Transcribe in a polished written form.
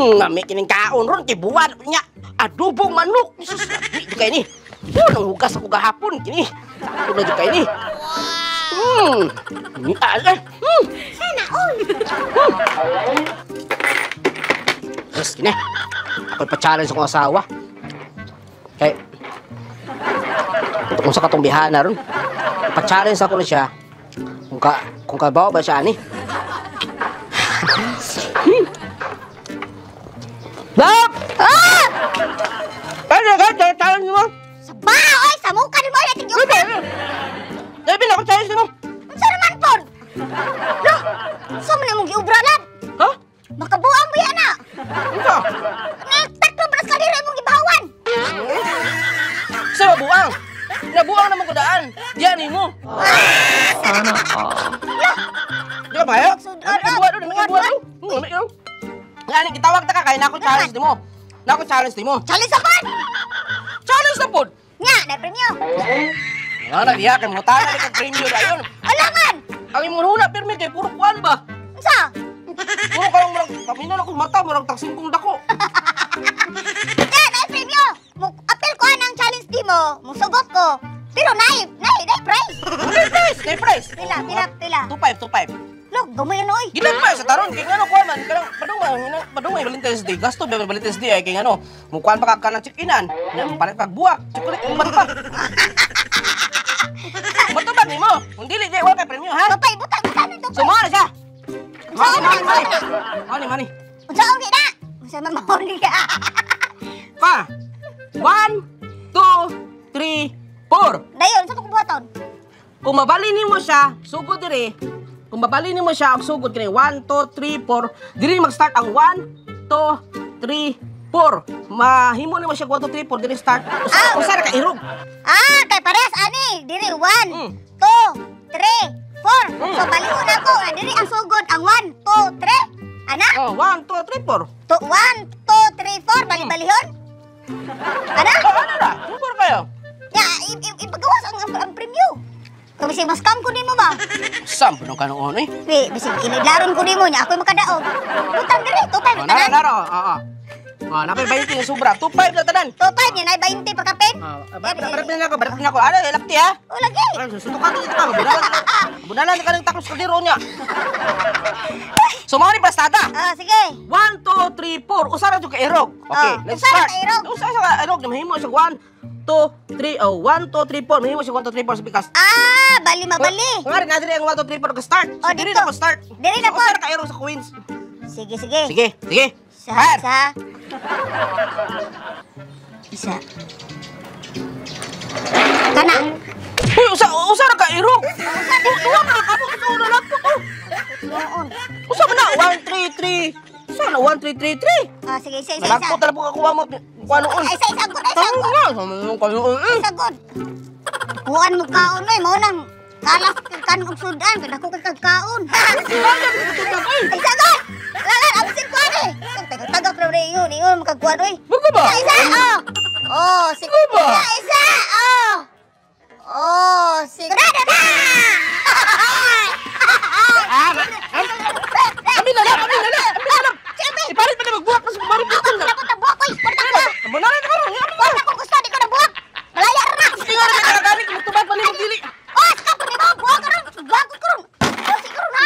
Nami kining kaon ron kay buwan nya. Adobong manok. Sus, di kay ni. Nang hugas ako gahapon kini. Ako na di kay ni. Ni ala. Sana all. Yes, kini. Ako pa-challenge akong asawa. Kay kung sa katong bihana ron. Pa-challenge ako na siya. Kung kabaw ba siya ani? Lap! Ah! Kaya challenge mo. Sa baoy, sa mukha ni mo na tigyo. Dahil ako challenge mo. Unsa naman pon? Lo, sa man imong giubralan? Ha? Makabuang mo yan na. Ito. Tatlo belas ka diri imong gibahawan. Sa mabuang. Nabuang naman ko daan. Diyan ni mo. Di ba bayo? Buwan doon. Nga, kitawag ta ka kaya na ako challenge mo. Na ako challenge mo. Challenge sa pan. Challenge na po. Nya, na premyo. Ano diya, kay mo tayo kay premium dayon. Alangan. Ang imong huna pirmi kay puro kuan ba? Unsa? Puro ka lang paminaw ako mata, murag taksin kong dako. Nya, na premyo. Apel ko anang challenge di mo. Musugot ko. Pero naib prize. Nay price. Pila. 25. Look, gamay ano oy. Gilan pa sa taron kay ngano kuan man kanang padung Valentine's Day. Gasto ba Valentine's Day ay kay ngano. Mukuan pa ka kanang check-inan. Nya palit kag buwak. Chocolate uban pa. Matubag ni mo. Kung dili di wala kay premyo ha. Papay butang nito. Sumara siya. Mani. Unsa ang na? Unsa man mahuli ka? Pa. 1 2 3 4. Dayon sa buhaton. Kung mabali nimo siya, sugod diri. Kung mabali nimo siya, ang sugod kini 1 2 3 4. Diri mag-start ang 1 2 3 4. Mahimo nimo siya 1 2 3 4 diri start. Usa ra ka irog. Kay parehas ani. Diri 1 2 3 4. So baliwon ako. Diri ang sugod ang 1 2 3. Ana? Oh, 1 2 3 4. 1 2 3 4 bali-balihon. Ana? Ano na? Super kayo. Ya, ipagawas ang premyo. Kung bisig mas kam ko nimo ba? Sam puno ka nung eh. Bisig inidlaron ko nimo nya ako'y makadaog. Butang diri, 2.5 tanan. Naro. Napay 20 na sobra. 2.5 na tanan. 2.5 nya nay 20 pa kapin. Barat na ako. Ano, ilapti ha? O lagi. Susukan dito ka. Budalan ka ng takos kaliro niya. Sumari pastada. Sige. 1 2 3 4. Usara jud ka irog. Okay, let's usara start. ka irog. Usara ka irog. Mahimo siya 1 2 3 1 2 3 4. Mahimo siya 1 2 3 4 sa bikas. Bali mabali. Ngari na diri ang 1 2 3 4 ka start. Diri na ko start. Diri na po. Usara ka irog sa queens. Sige. Sige. Isa. Kana. Uy, usara ka irog. Duwa na ka mo sa una laptop ko. Noon. Usa man na 1 3 3. Sana 1 3 3 3. Sige, isa. Nalagpo talaga po ako mo kuanoon. Isa good. Tama na, sama yung kuanoon. Isa good. Kuan mo kaon oy, mao nang kalas kan og sudan, kada ko kagkaon. Isa good. Lalan absin ko ani. Tagak ra re yun makagkuan oy. Bugo ba? Isa. Sige ba? Isa. Sigurado na. Kami na lang. Iparit pa na magbuwak kasi kumarin pa ito. Ako na buwak, oy. Manaran ka rin. Wala ko gusto, di ko na buwak. Malaya ra. Sige nga rin nakagaling. Magtubad pa ni magdili. Saka ko ni mo, buwak ka rin. Buwak ko rin. Siguro na.